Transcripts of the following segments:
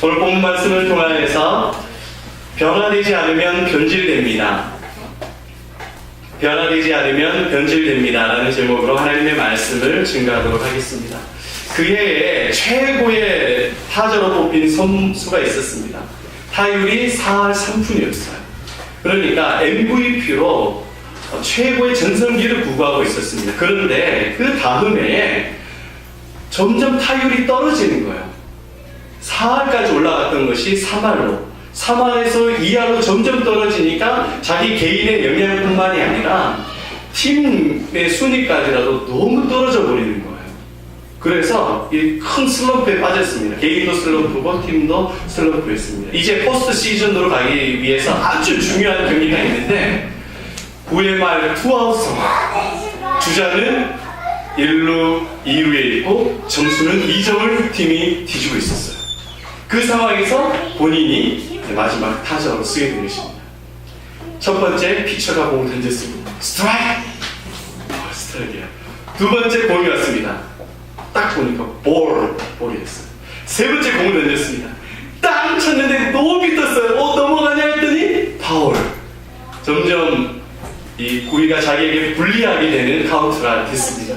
오늘 본 말씀을 통하여서 변화되지 않으면 변질됩니다. 변화되지 않으면 변질됩니다 라는 제목으로 하나님의 말씀을 증거하도록 하겠습니다. 그해에 최고의 타자로 뽑힌 선수가 있었습니다. 타율이 4할 3푼이었어요. 그러니까 MVP로 최고의 전성기를 구가하고 있었습니다. 그런데 그 다음 해에 점점 타율이 떨어지는 거예요. 4할까지 올라갔던 것이 3할로, 3할에서 2할로 점점 떨어지니까 자기 개인의 영향뿐만이 아니라 팀의 순위까지라도 너무 떨어져 버리는 거예요. 그래서 이 큰 슬럼프에 빠졌습니다. 개인도 슬럼프고 팀도 슬럼프였습니다. 이제 포스트 시즌으로 가기 위해서 아주 중요한 경기가 있는데 9회 말 투아웃 상황, 주자는 1루 2루에 있고 점수는 2점을 팀이 뒤지고 있었어요. 그 상황에서 본인이 마지막 타자로 쓰게 된 것입니다. 첫 번째 피처가 공을 던졌습니다. 스트라이크! 스트라이크야. 두 번째 공이 왔습니다. 딱 보니까 볼이었어요. 세 번째 공을 던졌습니다. 땅 쳤는데 높이 떴어요. 넘어가냐 했더니 파울. 점점 이 구위가 자기에게 불리하게 되는 카운트가 됐습니다.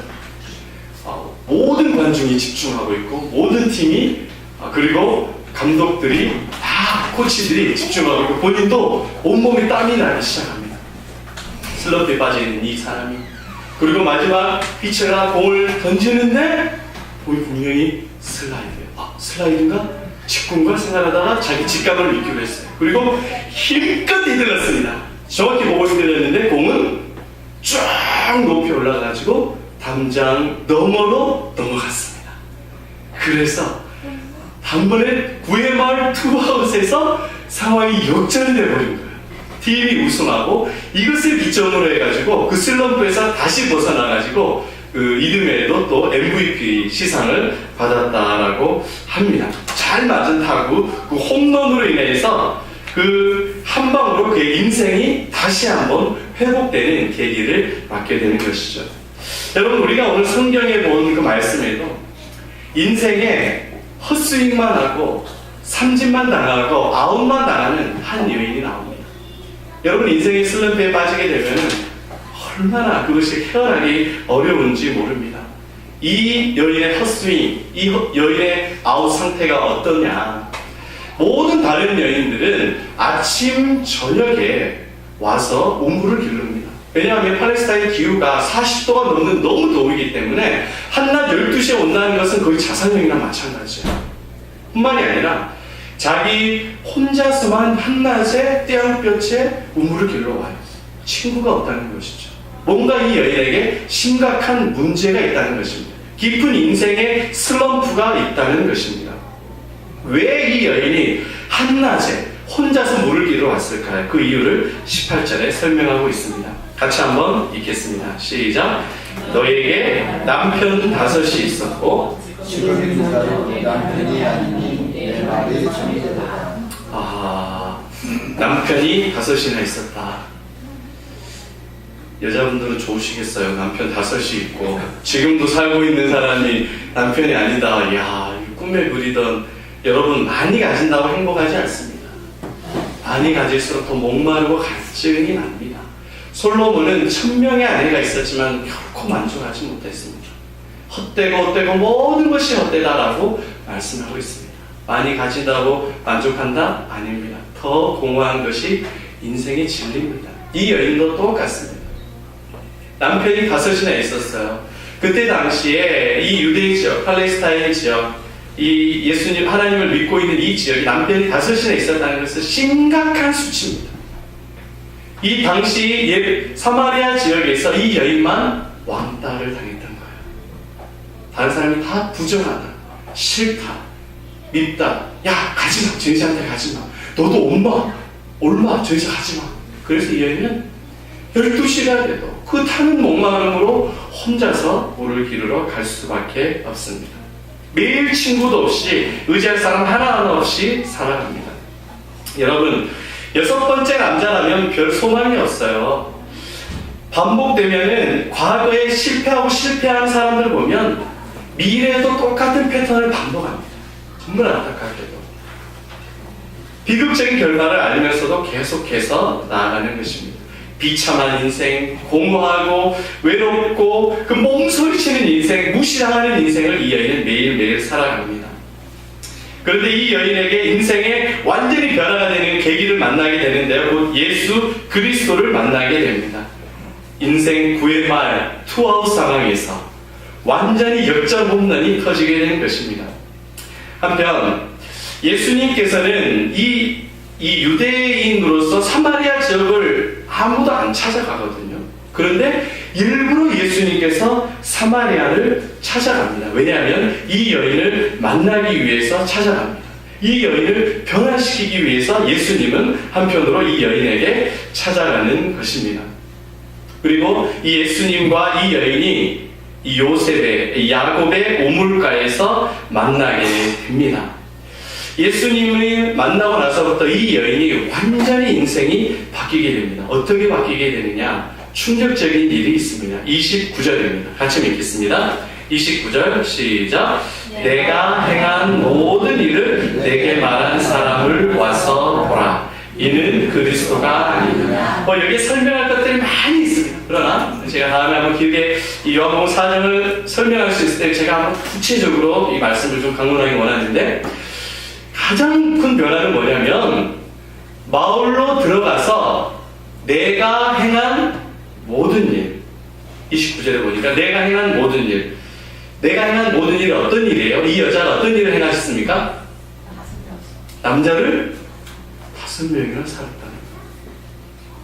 모든 관중이 집중하고 있고 모든 팀이 그리고 감독들이 다 코치들이 집중하고 있고 본인도 온몸에 땀이 나기 시작합니다. 슬럼프에 빠져있는 이 사람이. 그리고 마지막 피처가 공을 던지는데 공이 분명히 슬라이드예요. 슬라이드인가? 직구인가? 생각하다가 자기 직감을 믿기로 했어요. 그리고 힘껏 뒤들었습니다. 정확히 보고 흔들렸는데 공은 쫙 높이 올라가지고 담장 너머로 넘어갔습니다. 그래서 단번에 9회 말 투아웃에서 상황이 역전이 되어버린 거예요. 팀이 우승하고 이것을 기점으로 해가지고 그 슬럼프에서 다시 벗어나가지고 그 이듬해에도 또 MVP 시상을 받았다라고 합니다. 잘 맞은 타구, 그 홈런으로 인해서 그 한 방으로 그의 인생이 다시 한번 회복되는 계기를 맞게 되는 것이죠. 여러분, 우리가 오늘 성경에 본 그 말씀에도 인생에 헛스윙만 하고 삼진만 당하고 아웃만 당하는 한 여인이 나옵니다. 여러분, 인생의 슬럼프에 빠지게 되면 얼마나 그것이 헤어나기 어려운지 모릅니다. 이 여인의 헛스윙, 이 여인의 아웃 상태가 어떠냐. 모든 다른 여인들은 아침, 저녁에 와서 우물을 기릅니다. 왜냐하면 팔레스타인 기후가 40도가 넘는 너무 더우기 때문에 한낮 12시에 온다는 것은 거의 자살령이랑 마찬가지예요. 뿐만이 아니라 자기 혼자서만 한낮에 떼양볕에 우물을 길러 와요. 친구가 없다는 것이죠. 뭔가 이 여인에게 심각한 문제가 있다는 것입니다. 깊은 인생의 슬럼프가 있다는 것입니다. 왜 이 여인이 한낮에 혼자서 물을 길러 왔을까요? 그 이유를 18절에 설명하고 있습니다. 같이 한번 읽겠습니다. 시작. 너에게 남편 5이 있었고 지금 있는 자는 남편이 아니니 내 말이 정죄다. 남편이 5이나 있었다. 여자분들은 좋으시겠어요. 남편 5이 있고 지금도 살고 있는 사람이 남편이 아니다. 이야, 꿈에 그리던 여러분, 많이 가진다고 행복하지 않습니다. 많이 가질수록 더 목마르고 갈증이 납니다. 솔로몬은 1000명의 아내가 있었지만 결코 만족하지 못했습니다. 헛되고 모든 것이 헛되다라고 말씀하고 있습니다. 많이 가진다고 만족한다? 아닙니다. 더 공허한 것이 인생의 진리입니다. 이 여인도 똑같습니다. 남편이 5이나 있었어요. 그때 당시에 이 유대인 지역, 팔레스타인 지역, 이 예수님, 하나님을 믿고 있는 이 지역에 남편이 5이나 있었다는 것은 심각한 수치입니다. 이 당시 사마리아 지역에서 이 여인만 왕따를 당했던 거예요. 다른 사람이 다 부정하다, 싫다, 밉다. 야, 가지마, 저 여자한테 가지마. 너도 올마, 저 여자 가지마. 그래서 이 여인은 12시가 돼도 그 타는 목마름으로 혼자서 물을 기르러 갈 수밖에 없습니다. 매일 친구도 없이 의지할 사람 하나하나 없이 살아갑니다. 여러분, 6번째 남자라면 별 소망이 없어요. 반복되면은 과거에 실패한 사람들 보면 미래에도 똑같은 패턴을 반복합니다. 정말 안타깝게도. 비극적인 결과를 알면서도 계속해서 나아가는 것입니다. 비참한 인생, 공허하고 외롭고 그 몸소리치는 인생, 무시당하는 인생을 이 여인은 매일매일 살아갑니다. 그런데 이 여인에게 인생의 완전히 변화가 되는 계기를 만나게 되는데요. 곧 예수 그리스도를 만나게 됩니다. 인생 구의 말, 투아웃 상황에서 완전히 역전 홈런이 터지게 되는 것입니다. 한편 예수님께서는 이 유대인으로서 사마리아 지역을 아무도 안 찾아가거든요. 그런데 일부러 예수님께서 사마리아를 찾아갑니다. 왜냐하면 이 여인을 만나기 위해서 찾아갑니다. 이 여인을 변화시키기 위해서 예수님은 한편으로 이 여인에게 찾아가는 것입니다. 그리고 이 예수님과 이 여인이 이 요셉의, 이 야곱의 우물가에서 만나게 됩니다. 예수님을 만나고 나서부터 이 여인이 완전히 인생이 바뀌게 됩니다. 어떻게 바뀌게 되느냐? 충격적인 일이 있습니다. 29절입니다. 같이 읽겠습니다. 29절 시작. 내가 행한 모든 일을 내게 말한 사람을 와서 보라. 이는 그리스도가 아니냐. 여기에 설명할 것들이 많이 있습니다. 그러나 제가 다음에 한번 길게 이 요한복음 4장을 설명할 수 있을 때 제가 한번 구체적으로 이 말씀을 좀 강론하기 원하는데, 가장 큰 변화는 뭐냐면 마을로 들어가서 내가 행한 모든 일, 29절에 보니까 내가 행한 모든 일, 내가 행한 모든 일이 어떤 일이에요? 이 여자가 어떤 일을 행하셨습니까? 남자를 5명이나 살았다는 거예요.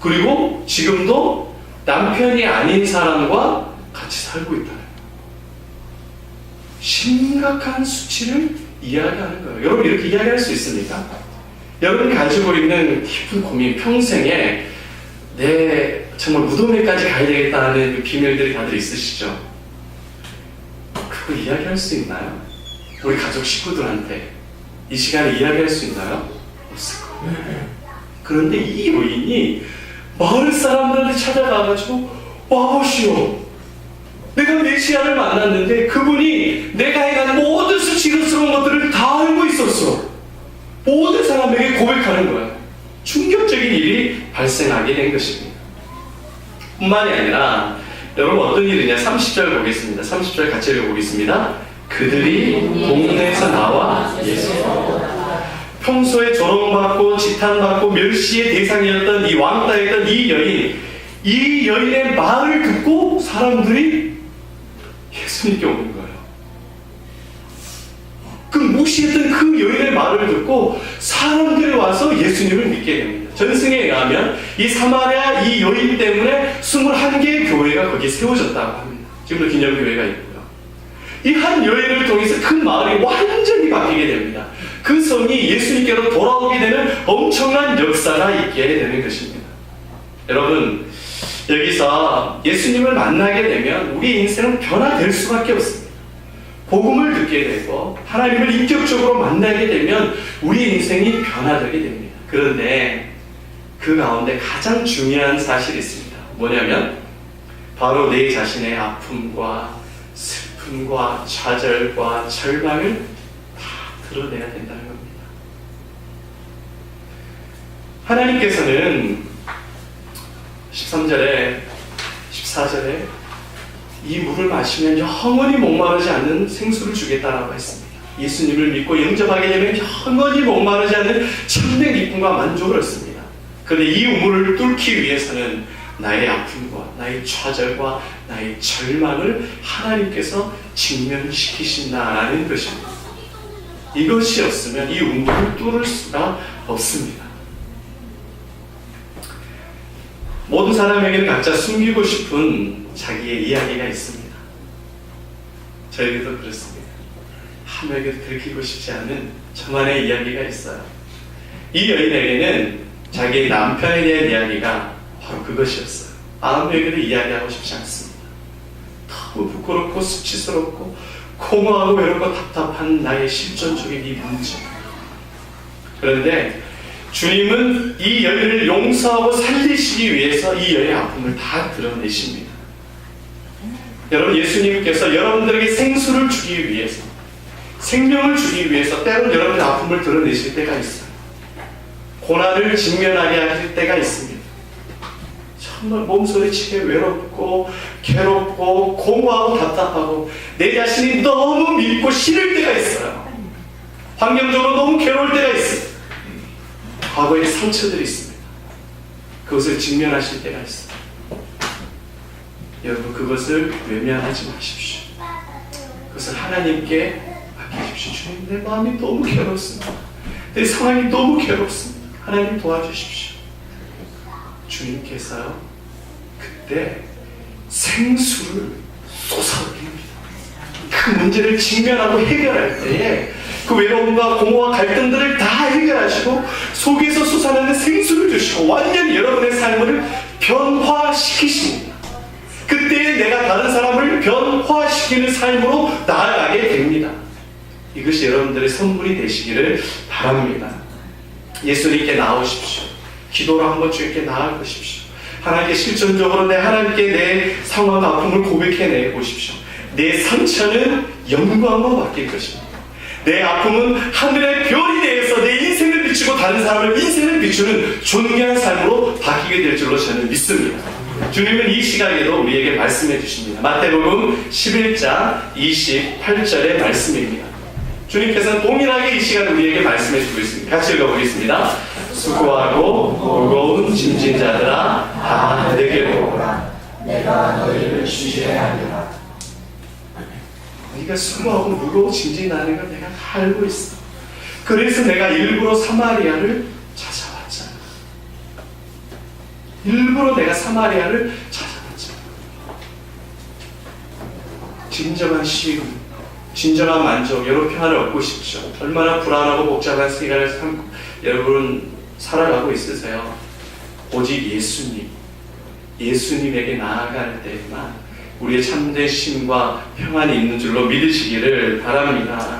그리고 지금도 남편이 아닌 사람과 같이 살고 있다는 거예요. 심각한 수치를 이야기하는 거예요. 여러분 이렇게 이야기할 수 있습니까? 여러분이 가지고 있는 깊은 고민, 평생에 내 정말 무덤에까지 가야 되겠다는 그 비밀들이 다들 있으시죠? 그거 이야기할 수 있나요? 우리 가족 식구들한테 이 시간에 이야기할 수 있나요? 없을 거예요. 그런데 이 여인이 마을 사람들한테 찾아가가지고 와보시오, 내가 메시아를 만났는데 그분이 내가 행한 모든 수치스러운 것들을 다 알고 있었어. 모든 사람에게 고백하는 거야. 충격적인 일이 발생하게 된 것입니다. 뿐만이 아니라 여러분 어떤 일이냐, 30절 보겠습니다. 30절 같이 읽어보겠습니다. 그들이 동네에서 나와 예수를 평소에 조롱받고 지탄받고 멸시의 대상이었던 이 왕따였던 이 여인의 말을 듣고 사람들이 예수님께 오는 거예요. 그 무시했던 그 여인의 말을 듣고 사람들이 와서 예수님을 믿게 됩니다. 전승에 의하면 이 사마리아 이 여인 때문에 21개의 교회가 거기에 세워졌다고 합니다. 지금도 기념교회가 있고요. 이 한 여인을 통해서 그 마을이 완전히 바뀌게 됩니다. 그 성이 예수님께로 돌아오게 되는 엄청난 역사가 있게 되는 것입니다. 여러분, 여기서 예수님을 만나게 되면 우리 인생은 변화될 수밖에 없습니다. 복음을 듣게 되고 하나님을 인격적으로 만나게 되면 우리 인생이 변화되게 됩니다. 그런데 그 가운데 가장 중요한 사실이 있습니다. 뭐냐면 바로 내 자신의 아픔과 슬픔과 좌절과 절망을 다 드러내야 된다는 겁니다. 하나님께서는 13절에 14절에 이 물을 마시면 영원히 목마르지 않는 생수를 주겠다라고 했습니다. 예수님을 믿고 영접하게 되면 영원히 목마르지 않는 참된 기쁨과 만족을 얻습니다. 그런데 이 우물을 뚫기 위해서는 나의 아픔과 나의 좌절과 나의 절망을 하나님께서 직면시키신다라는 것입니다. 이것이 없으면 이 우물을 뚫을 수가 없습니다. 모든 사람에게는 각자 숨기고 싶은 자기의 이야기가 있습니다. 저에게도 그렇습니다. 아무에게도 들키고 싶지 않은 저만의 이야기가 있어요. 이 여인에게는 자기의 남편에 대한 이야기가 바로 그것이었어요. 아무에게도 이야기하고 싶지 않습니다. 너무 부끄럽고 수치스럽고 공허하고 외롭고 답답한 나의 실존적인 이 문제. 그런데 주님은 이 여인을 용서하고 살리시기 위해서 이 여인의 아픔을 다 드러내십니다. 여러분, 예수님께서 여러분들에게 생수를 주기 위해서, 생명을 주기 위해서 때로는 여러분의 아픔을 드러내실 때가 있어요. 고난을 직면하게 할 때가 있습니다. 정말 몸소리치게 외롭고 괴롭고 공허하고 답답하고 내 자신이 너무 믿고 싫을 때가 있어요. 환경적으로 너무 괴로울 때가 있어요. 과거의 상처들이 있습니다. 그것을 직면하실 때가 있어요. 여러분, 그것을 외면하지 마십시오. 그것을 하나님께 맡기십시오. 주님, 내 마음이 너무 괴롭습니다. 내 상황이 너무 괴롭습니다. 하나님 도와주십시오. 주님께서요, 그때 생수를 쏟아드립니다. 그 문제를 직면하고 해결할 때에 그 외로움과 공허와 갈등들을 다 해결하시고 속에서 솟아나는 생수를 주시고 완전히 여러분의 삶을 변화시키십니다. 그때 내가 다른 사람을 변화시키는 삶으로 나아가게 됩니다. 이것이 여러분들의 선물이 되시기를 바랍니다. 예수님께 나오십시오. 기도로 한번 주님께 나아가십시오. 하나님께 실존적으로 하나님께 내 상황 아픔을 고백해내 보십시오. 내 상처는 영광으로 바뀔 것입니다. 내 아픔은 하늘의 별이 되어서 내 인생을 비추고 다른 사람을 인생을 비추는 존귀한 삶으로 바뀌게 될 줄로 저는 믿습니다. 주님은 이 시간에도 우리에게 말씀해 주십니다. 마태복음 11장 28절의 말씀입니다. 주님께서는 동일하게 이 시간 우리에게 말씀해 주고 있습니다. 같이 읽어보겠습니다. 수고하고 무거운 짐진 자들아 다 내게로 오라. 내가 너희를 쉬게 하리라. 네가 수고하고 무거워 짐진하는 걸 내가 다 알고 있어. 그래서 내가 일부러 사마리아를 찾아왔잖아. 일부러 내가 사마리아를 찾아왔잖아. 진정한 쉼, 진정한 만족, 여러분 평안을 얻고 싶죠. 얼마나 불안하고 복잡한 시간을 여러분 살아가고 있으세요. 오직 예수님에게 나아갈 때만 우리의 참된 쉼과 평안이 있는 줄로 믿으시기를 바랍니다.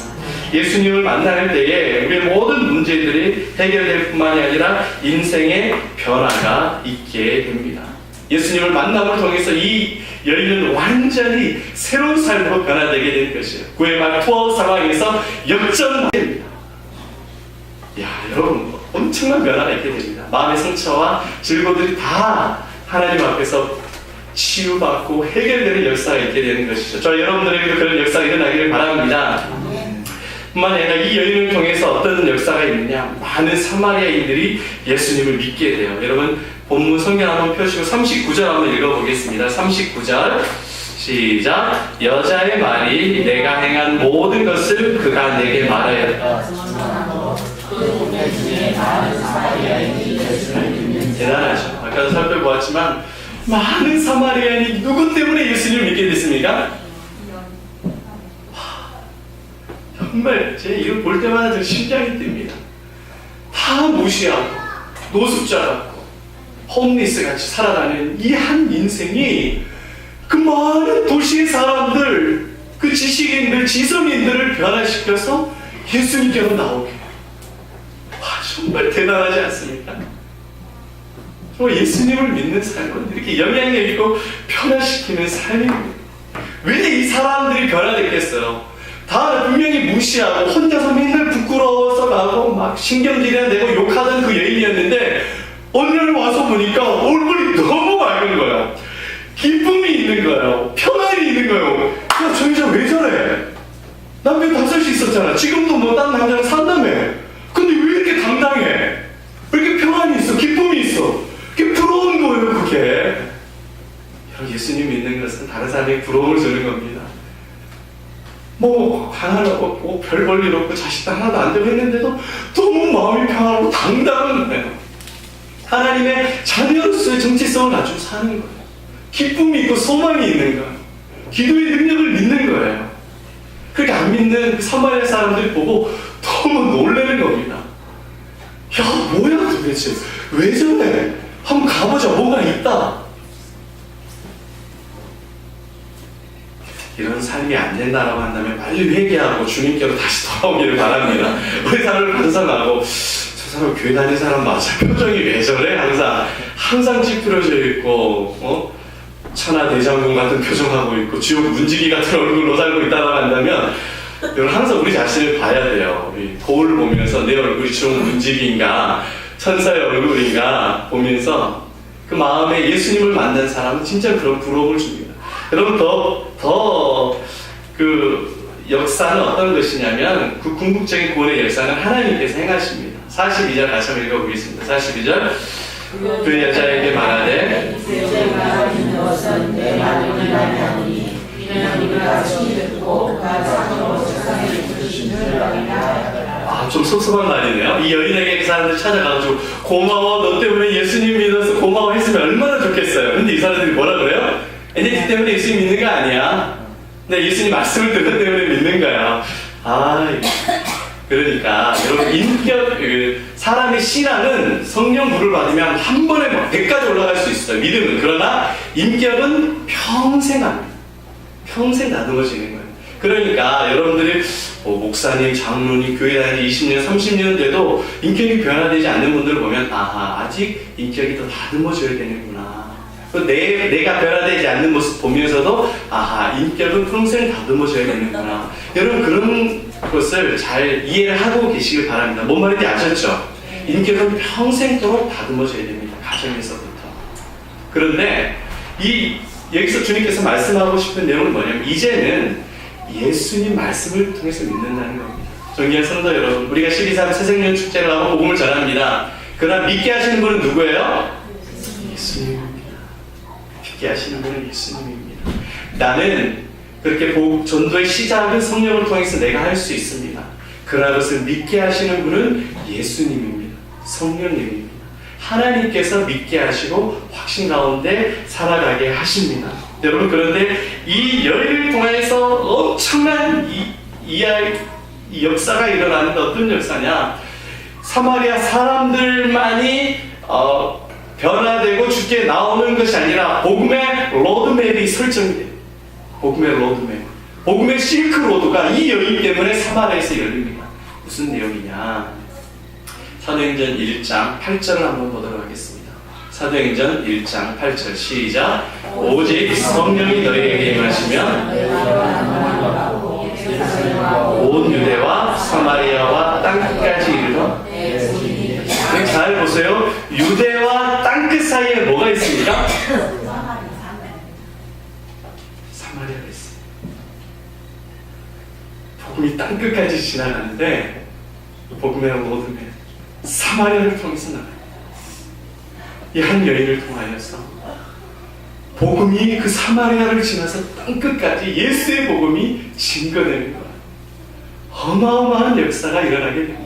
예수님을 만날 때에 우리의 모든 문제들이 해결될 뿐만이 아니라 인생의 변화가 있게 됩니다. 예수님을 만남을 통해서 이 여인은 완전히 새로운 삶으로 변화되게 될 것이에요. 구애말 투어 상황에서 역전됩니다. 여러분, 엄청난 변화가 있게 됩니다. 마음의 상처와 질고들이 다 하나님 앞에서 치유받고 해결되는 역사가 있게 되는 것이죠. 저 여러분들에게도 그런 역사가 일어나기를 바랍니다. 뿐만 아니라 이 여인을 통해서 어떤 역사가 있느냐, 많은 사마리아인들이 예수님을 믿게 돼요. 여러분 본문 성경 한번 펴시고 39절 한번 읽어보겠습니다. 39절 시작. 여자의 말이 내가 행한 모든 것을 그가 내게 말하였다. 대단하죠. 아까도 살펴보았지만 많은 사마리아인이 누구 때문에 예수님을 믿게 됐습니까? 정말 제 이걸 볼 때마다 저 심장이 뜹니다. 다 무시하고 노숙자 같고 홈리스 같이 살아가는 이 한 인생이 그 많은 도시의 사람들, 그 지식인들, 지성인들을 변화시켜서 예수님께로 나오게. 정말 대단하지 않습니까? 정말 예수님을 믿는 삶은 이렇게 영향력 있고 변화시키는 삶입니다. 왜 이 사람들이 변화됐겠어요? 다 분명히 무시하고 혼자서 맨날 부끄러워서 가고 막 신경질이나 내고 욕하던 그 여인이었는데 오늘 와서 보니까 얼굴이 너무 맑은 거예요. 기쁨이 있는 거예요. 평안이 있는 거예요. 야, 저 여자 왜 저래? 남편 5이 있었잖아. 지금도 뭐 딴 남자랑 산다며. 근데 왜 이렇게 당당해? 왜 이렇게 평안이 있어? 기쁨이 있어? 그게 부러운 거예요, 그게. 여러분, 예수님 믿는 것은 다른 사람에게 부러움을 주는 겁니다. 뭐 하나도 없고 별 볼 일 없고 자식도 하나도 안 되고 했는데도 너무 마음이 평안하고 당당한 거예요. 하나님의 자녀로서의 정체성을 가지고 사는 거예요. 기쁨이 있고 소망이 있는 거예요. 기도의 능력을 믿는 거예요. 그렇게 안 믿는 그 사마리아 사람들이 보고 너무 놀라는 겁니다. 야, 뭐야 도대체? 왜 저래? 한번 가보자. 뭐가 있다. 이런 삶이 안 된다라고 한다면 빨리 회개하고 주님께로 다시 돌아오기를 바랍니다. 우리 사람을 반성하고 저 사람 교회 다니는 사람 맞아? 표정이 왜 저래? 항상 찌푸려져 있고 천하대장군 같은 표정하고 있고 지옥 문지기 같은 얼굴로 살고 있다고 한다면 여러분 항상 우리 자신을 봐야 돼요. 우리 거울 보면서 내 얼굴이 지옥 문지기인가 천사의 얼굴인가 보면서 그 마음에 예수님을 만난 사람은 진짜 그런 부러움을 줍니다. 여러분 그 역사는 어떤 것이냐면 그 궁극적인 구원의 역사는 하나님께서 행하십니다. 42절 같이 한번 읽어보겠습니다. 42절 그 여자에게 말하되 좀 섭섭한 말이네요. 이 여인에게 그 사람들이 찾아가가지고 고마워, 너 때문에 예수님 믿어서 고마워 했으면 얼마나 좋겠어요. 근데 이 사람들이 뭐라 그래요? 니 때문에 예수님 믿는 거 아니야. 내 예수님 말씀을 듣는 때문에 믿는 거야. 그러니까 여러분 인격 사람의 신앙은 성령 물을 받으면 한 번에 100까지 올라갈 수 있어요. 믿음은. 그러나 인격은 평생 합니다. 평생 다듬어지는 거예요. 그러니까 여러분들이 목사님, 장로님, 교회 다니 20년, 30년 돼도 인격이 변화되지 않는 분들을 보면 아직 인격이 더 다듬어져야 되는구나. 내가 변화되지 않는 모습 보면서도 인격은 평생 다듬어져야 되는구나. 여러분 그런 것을 잘 이해를 하고 계시길 바랍니다. 뭔 말인지 아셨죠? 인격은 평생도록 다듬어져야 됩니다. 가정에서부터. 그런데 여기서 주님께서 말씀하고 싶은 내용은 뭐냐면 이제는 예수님 말씀을 통해서 믿는다는 겁니다. 존귀한 성도 여러분, 우리가 12.3 새생명 축제를 하고 복음을 전합니다. 그러나 믿게 하시는 분은 누구예요? 예수님입니다. 믿게 하시는 분은 예수님입니다. 나는 그렇게 전도의 시작은 성령을 통해서 내가 할 수 있습니다. 그러나 그것을 믿게 하시는 분은 예수님입니다. 성령님입니다. 하나님께서 믿게 하시고 확신 가운데 살아가게 하십니다. 여러분 그런데 이 여인을 통해서 엄청난 이 역사가 일어나는데 어떤 역사냐? 사마리아 사람들만이 변화되고 주께 나오는 것이 아니라 복음의 로드맵이 설정돼요. 복음의 로드맵, 복음의 실크로드가 이 여인 때문에 사마리아에서 열립니다. 무슨 내용이냐? 사도행전 1장 8절을 한번 보도록 하겠습니다. 사도행전 1장 8절 시작. 오직 성령이 너희에게 임하시면 온 유대와 사마리아와 땅끝까지 이르러. 잘 보세요. 유대와 땅끝 사이에 뭐가 있습니까? 사마리아가 있어요. 복음이 땅끝까지 지나가는데 복음의 로드맵 사마리아를 통해서 나가요. 이 한 여인을 통하여서 복음이 그 사마리아를 지나서 땅끝까지 예수의 복음이 증거되는 거예요. 어마어마한 역사가 일어나게 됩니다.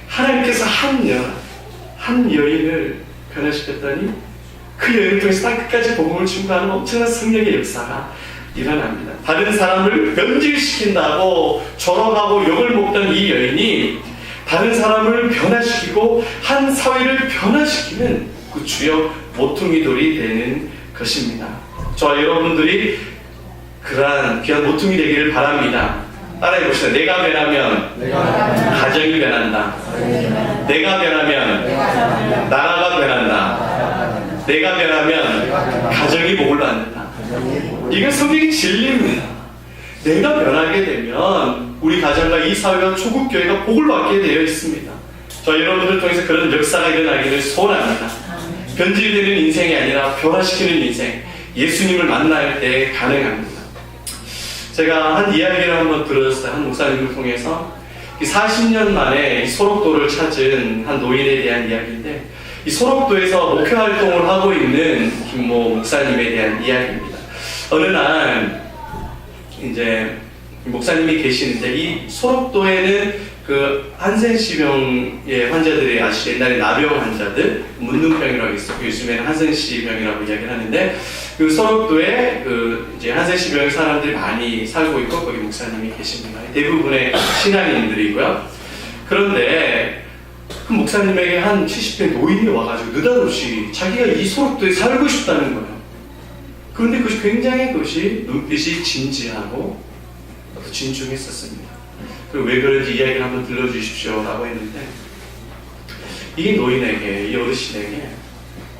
하나님께서 한 여인을 변화시켰더니 그 여인을 통해서 땅끝까지 복음을 증거하는 엄청난 성령의 역사가 일어납니다. 다른 사람을 변질시킨다고 조롱하고 욕을 먹던 이 여인이 다른 사람을 변화시키고 한 사회를 변화시키는 그 주요 모퉁이돌이 되는 것입니다. 저와 여러분들이 그러한 귀한 모퉁이 되기를 바랍니다. 따라해 봅시다. 내가 변하면 가정이 변한다. 내가 변하면 나라가 변한다. 내가 변하면 가정이 복을 받는다. 이건 성경의 진리입니다. 내가 변하게 되면 우리 가정과 이 사회와 초국교회가 복을 받게 되어 있습니다. 저 여러분들을 통해서 그런 역사가 일어나기를 소원합니다. 변질되는 인생이 아니라 변화시키는 인생, 예수님을 만날 때 가능합니다. 제가 한 이야기를 한번 들었어요. 한 목사님을 통해서 40년 만에 소록도를 찾은 한 노인에 대한 이야기인데, 이 소록도에서 목회 활동을 하고 있는 김모 목사님에 대한 이야기입니다. 어느 날 이제 목사님이 계시는데, 이 소록도에는 그 한센시병의 환자들이 아시죠? 옛날에 나병 환자들, 문둥병이라고 있었고 요즘에는 한센시병이라고 이야기를 하는데, 그 소록도에 그 이제 한센시병의 사람들이 많이 살고 있고 거기 목사님이 계십니다. 대부분의 신앙인들이고요. 그런데 그 목사님에게 한 70대 노인이 와가지고 느닷없이 자기가 이 소록도에 살고 싶다는 거예요. 그런데 그것이 굉장히 눈빛이 진지하고 진중했었습니다. 그리고 왜 그런지 이야기를 한번 들려주십시오 라고 했는데, 이 노인에게, 이 어르신에게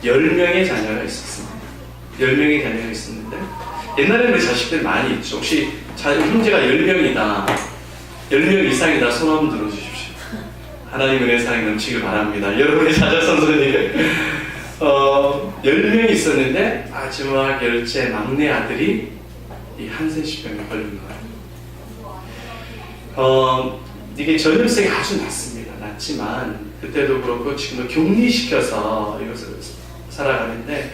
10명의 자녀가 있었습니다. 10명의 자녀가 있었는데, 옛날에는 자식들 많이 있죠. 혹시 형제가 10명이다, 10명 이상이다 손 한번 들어주십시오. 하나님 은혜 사랑이 넘치길 바랍니다. 여러분의 자녀선손이 10명 있었는데 마지막 10째 막내 아들이 이 한센시병에 걸린 거예요. 이게 전염성이 아주 낮습니다. 낮지만 그때도 그렇고 지금도 격리시켜서 이것을 살아가는데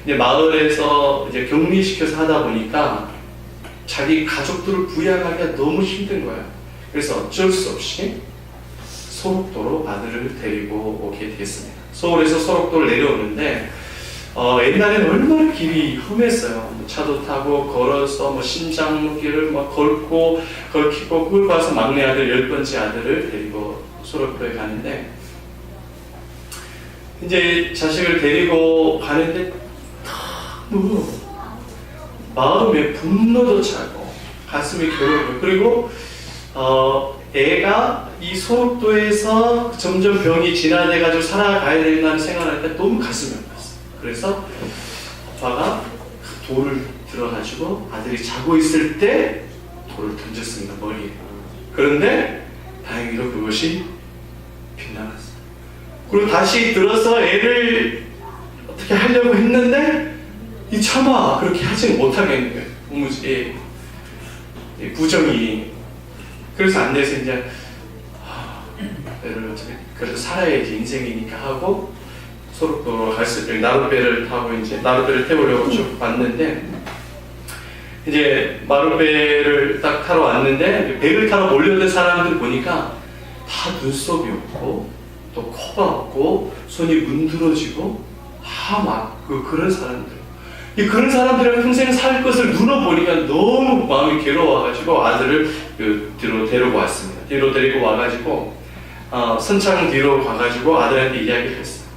이제 마을에서 이제 격리시켜서 하다 보니까 자기 가족들을 부양하기가 너무 힘든 거예요. 그래서 어쩔 수 없이 소록도로 아들을 데리고 오게 됐습니다. 서울에서 소록도를 내려오는데 옛날에는 얼마나 길이 험했어요. 차도 타고 걸어서 뭐 신장길을 막 걷고 걸키고 끌고 와서 막내 아들 10번째 아들을 데리고 소록도에 가는데 이제 자식을 데리고 가는데 너무 마음에 분노도 차고 가슴이 괴로워요. 그리고 애가 이 소록도에서 점점 병이 진화돼가지고 살아가야 된다는 생각을 할 때 너무 가슴이 아팠어요. 그래서 아빠가 돌을 들어가지고 아들이 자고 있을 때 돌을 던졌습니다. 머리에. 그런데 다행히도 그것이 빗나갔어요. 그리고 다시 들어서 애를 어떻게 하려고 했는데 이 차마 그렇게 하지는 못하겠는 거예요. 무지 부정이. 그래서 안 돼서 이제 애를 어떻게 그래도 살아야지 인생이니까 하고 소록도로 갔을 때 나룻배를 타고 이제 나룻배를 태우려고 쭉 왔는데 이제 나룻배를 딱 타러 왔는데 배를 타러 몰려든 사람들 보니까 다 눈썹이 없고 또 코가 없고 손이 문드러지고 다 막 그런 사람들. 그런 사람들이랑 평생 살 것을 눈어보니까 너무 마음이 괴로워가지고 아들을 뒤로 데리고 왔습니다. 뒤로 데리고 와가지고 선창 뒤로 가가지고 아들한테 이야기를 했어요.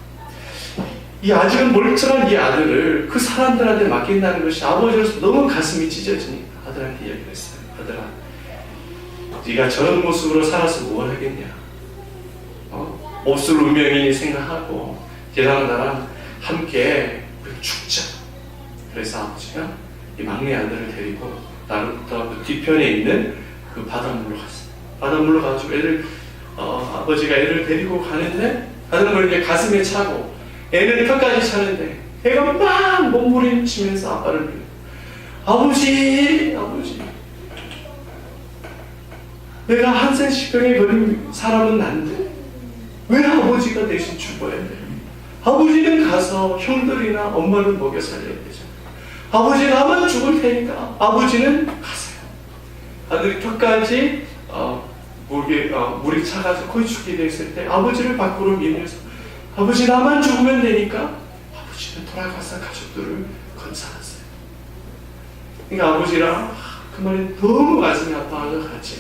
이 아직은 멀쩡한 이 아들을 그 사람들한테 맡긴다는 것이 아버지로서 너무 가슴이 찢어지니까 아들한테 이야기를 했어요. 아들아, 네가 저런 모습으로 살아서 뭘 하겠냐? 없을 운명이니 생각하고 걔랑 나랑 함께 죽자. 그래서 아버지가 이 막내 아들을 데리고 나루터 그 뒤편에 있는 그 바닷물로 갔어요. 바닷물로 가지고 아버지가 애를 데리고 가는데 가는 걸 이제 가슴에 차고 애는 턱까지 차는데 애가 막 몸부림치면서 아빠를 불러요. 아버지, 아버지. 내가 한센시병에 걸린 사람은 난데 왜 아버지가 대신 죽어야 돼? 아버지는 가서 형들이나 엄마를 먹여 살려야 되잖아. 아버지 나만 죽을 테니까 아버지는 가세요. 아들이 턱까지 물이 차가서 거의 죽게 됐을 때 아버지를 밖으로 밀면서 아버지 나만 죽으면 되니까 아버지는 돌아가서 가족들을 건사하세요. 그러니까 아버지랑 그 말이 너무 가슴이 아파서 같이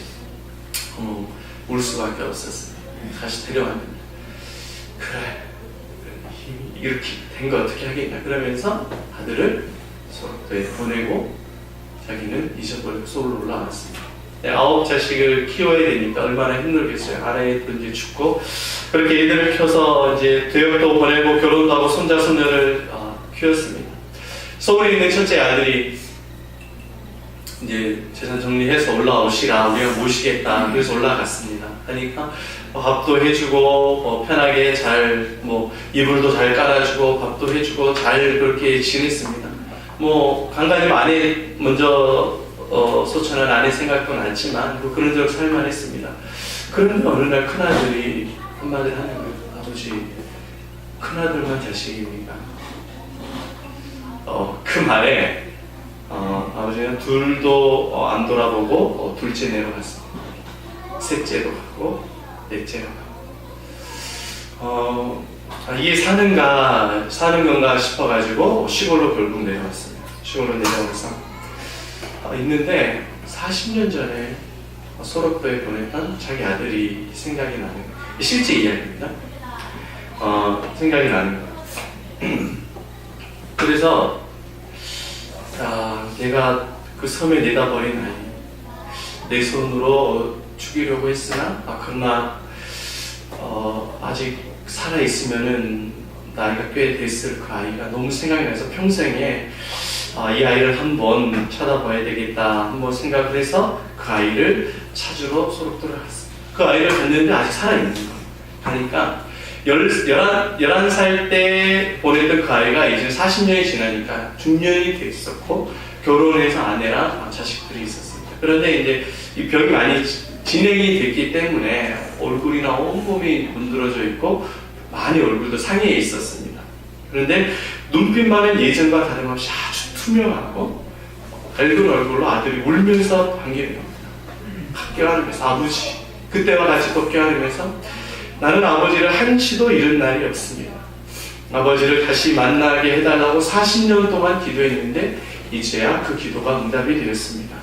울 수밖에 없었어요. 다시 데려왔는데 그래 이렇게 된 거 어떻게 하겠냐 그러면서 아들을 소록도에 보내고 자기는 잊어버리고 서울로 올라왔습니다. 9 자식을 키워야 되니까 얼마나 힘들겠어요. 아내에 이제 죽고 그렇게 애들을 켜서 이제 대역도 보내고 결혼도 하고 손자 손녀를 키웠습니다. 서울에 있는 첫째 아들이 이제 재산 정리해서 올라오시라 우리가 모시겠다 그래서 올라갔습니다. 하니까 밥도 해주고 편하게 잘 이불도 잘 깔아주고 밥도 해주고 잘 그렇게 지냈습니다. 간간히 아내 먼저 소천한 아내 생각도 났지만 그런저런 살만했습니다. 그런데 어느 날 큰아들이 한마디를 하는 거예요. 아버지, 큰아들만 자식입니까? 그 말에 아버지는 둘도 안 돌아보고 둘째 내려갔습니다. 셋째로 가고 넷째로 가고 이게 사는 건가 싶어가지고 시골로 결국 내려왔습니다. 시골로 내려와서 있는데 40년 전에 소록도에 보냈던 자기 아들이 생각이 나는 거예요. 실제 이야기입니다. 생각이 나는 거예요. 그래서 내가 그 섬에 내다버린 아이 내 손으로 죽이려고 했으나 그러나 아직 살아있으면은 나이가 꽤 됐을 그 아이가 너무 생각이 나서 평생에 이 아이를 한번 찾아봐야 되겠다 한번 생각을 해서 그 아이를 찾으러 소록도를 갔습니다. 그 아이를 갔는데 아직 살아있는 거예요. 가니까 11살 때 보냈던 그 아이가 이제 40년이 지나니까 중년이 돼 있었고 결혼해서 아내랑 자식들이 있었습니다. 그런데 이제 이 병이 많이 진행이 됐기 때문에 얼굴이나 온몸이 문드러져 있고 많이 얼굴도 상해 있었습니다. 그런데 눈빛만은 예전과 다름없이 아주 투명하고 밝은 얼굴로 아들이 울면서 반기는 겁니다. 껴안으면서 아버지, 그때와 같이 또 껴안으면서 나는 아버지를 한치도 잃은 날이 없습니다. 아버지를 다시 만나게 해달라고 40년 동안 기도했는데 이제야 그 기도가 응답이 되었습니다.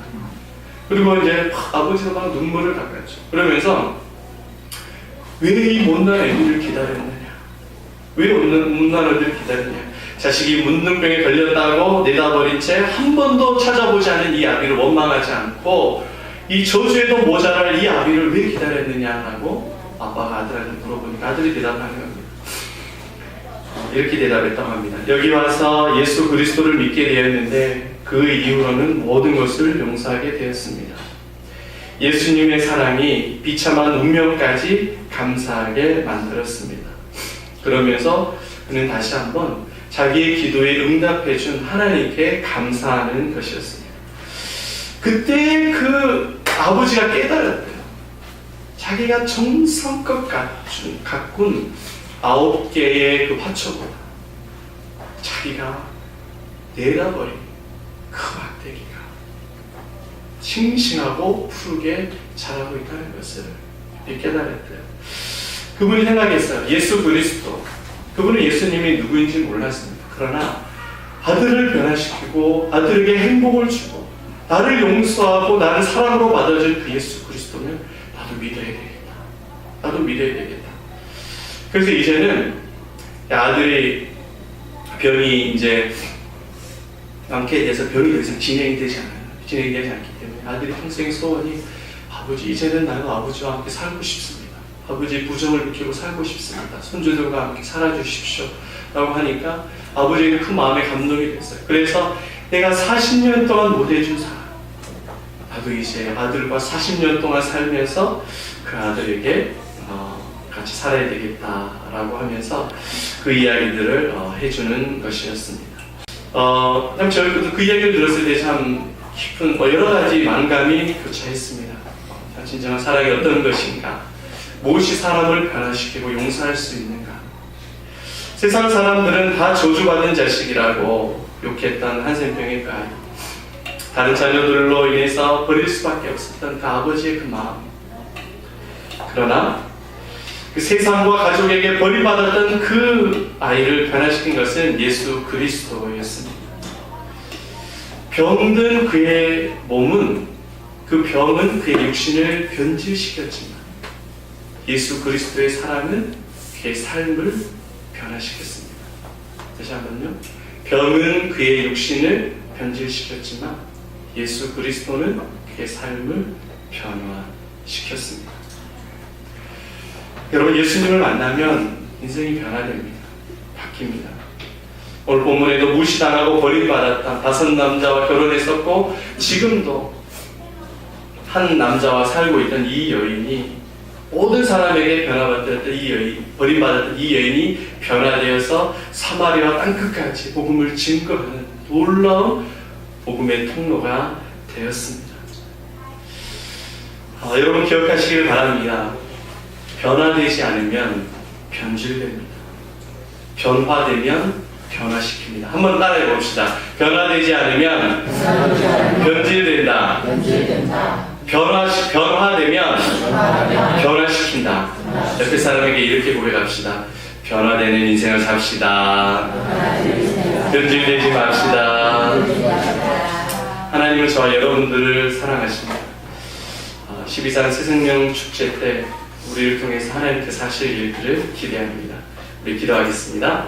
그리고 이제 아버지가 막 눈물을 닦았죠. 그러면서 왜 이 못난 애들을 기다렸느냐? 왜 못난 애들을 기다렸냐? 자식이 문둥병에 걸렸다고 내다버린 채 한 번도 찾아보지 않은 이 아비를 원망하지 않고 이 저주에도 모자랄 이 아비를 왜 기다렸느냐라고 아빠가 아들한테 물어보니까 아들이 대답하는 겁니다. 이렇게 대답했다고 합니다. 여기 와서 예수 그리스도를 믿게 되었는데 그 이후로는 모든 것을 용서하게 되었습니다. 예수님의 사랑이 비참한 운명까지 감사하게 만들었습니다. 그러면서 그는 다시 한번 자기의 기도에 응답해준 하나님께 감사하는 것이었습니다. 그때 그 아버지가 깨달았대요. 자기가 정성껏 가꾼 9개의 그 화초보다 자기가 내다버린 그 막대기가 싱싱하고 푸르게 자라고 있다는 것을 깨달았대요. 그분이 생각했어요. 예수 그리스도, 그분은 예수님이 누구인지 몰랐습니다. 그러나 아들을 변화시키고 아들에게 행복을 주고 나를 용서하고 나를 사랑으로 받아줄 그 예수 그리스도는 나도 믿어야 되겠다. 나도 믿어야 되겠다. 그래서 이제는 아들의 병이 이제 많게 돼서 병이 더 이상 진행이 되지 않기 때문에 아들이 평생 소원이 아버지 이제는 나도 아버지와 함께 살고 싶습니다. 아버지의 부정을 느끼고 살고 싶습니다. 손주들과 함께 살아주십시오 라고 하니까 아버지는 그 마음에 감동이 됐어요. 그래서 내가 40년 동안 못해준 사람, 나도 이제 아들과 40년 동안 살면서 그 아들에게 같이 살아야 되겠다라고 하면서 그 이야기들을 해주는 것이었습니다. 참 저희도 그 이야기를 들었을 때 참 깊은 여러 가지 만감이 교차했습니다. 진정한 사랑이 어떤 것인가? 무엇이 사람을 변화시키고 용서할 수 있는가? 세상 사람들은 다 저주받은 자식이라고 욕했던 한센병의 그 아이, 다른 자녀들로 인해서 버릴 수밖에 없었던 그 아버지의 그 마음. 그러나 그 세상과 가족에게 버림받았던 그 아이를 변화시킨 것은 예수 그리스도였습니다. 병든 그의 몸은, 그 병은 그의 육신을 변질시켰지만 예수 그리스도의 사랑은 그의 삶을 변화시켰습니다. 다시 한번요. 병은 그의 육신을 변질시켰지만 예수 그리스도는 그의 삶을 변화시켰습니다. 여러분, 예수님을 만나면 인생이 변화됩니다. 바뀝니다. 오늘 본문에도 무시당하고 버림받았다 5남자와 결혼했었고 지금도 한 남자와 살고 있던 이 여인이, 모든 사람에게 변화받았던 이 여인, 버림받았던 이 여인이 변화되어서 사마리아 땅끝까지 복음을 증거하는 놀라운 복음의 통로가 되었습니다. 여러분 기억하시길 바랍니다. 변화되지 않으면 변질됩니다. 변화되면 변화시킵니다. 한번 따라해 봅시다. 변화되지 않으면 변질된다. 변화되면 변화시킨다. 옆에 사람에게 이렇게 고백합시다. 변화되는 인생을 삽시다. 변질되지 맙시다. 하나님은 저와 여러분들을 사랑하십니다. 12산 새생명 축제 때 우리를 통해서 하나님께서 하실 일들을 기대합니다. 우리 기도하겠습니다.